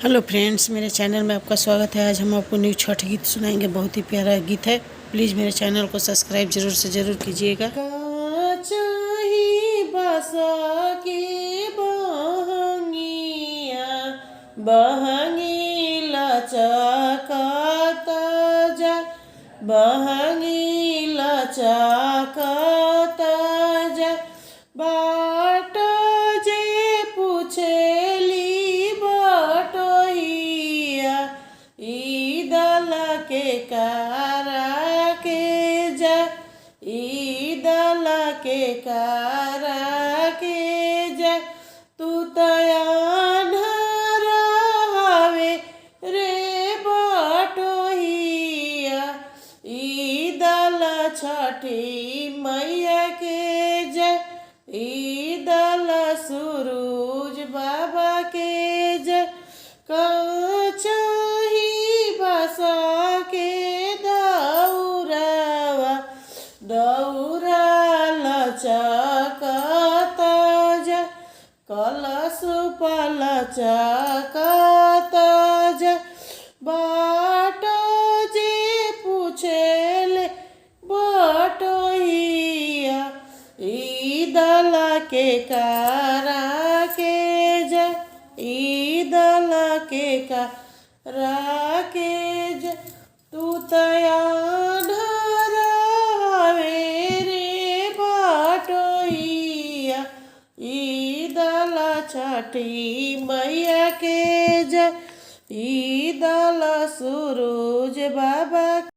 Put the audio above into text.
Hello friends, मेरे channel में आपका स्वागत है। आज हम आपको न्यू छठ गीत सुनाएंगे। बहुत ही प्यारा गीत है। प्लीज़ मेरे चैनल को सब्सक्राइब ज़रूर से ज़रूर कीजिएगा। चाही बसा के बहंगिया बहंगी लचकाता जा बहंगी लचकाता जा बाट जे पूछेली बटोहिया ईदल के कारा के जा ईदल के कारा के जा तू तयान्हर हवे रे बटोहिया ईदल छठी मैया के जा ईदल सूरज बाबा के जा चाही बसा के दौरा लचकाता जा कलश पलचकाता जा बाट जे पूछेले बटोहिया ईदल के कारा के जा ईदल के कारा के जा तू तयान्हर हवे रे बटोहिया ईदल छठी मैया के जा ईदल सूरज बाबा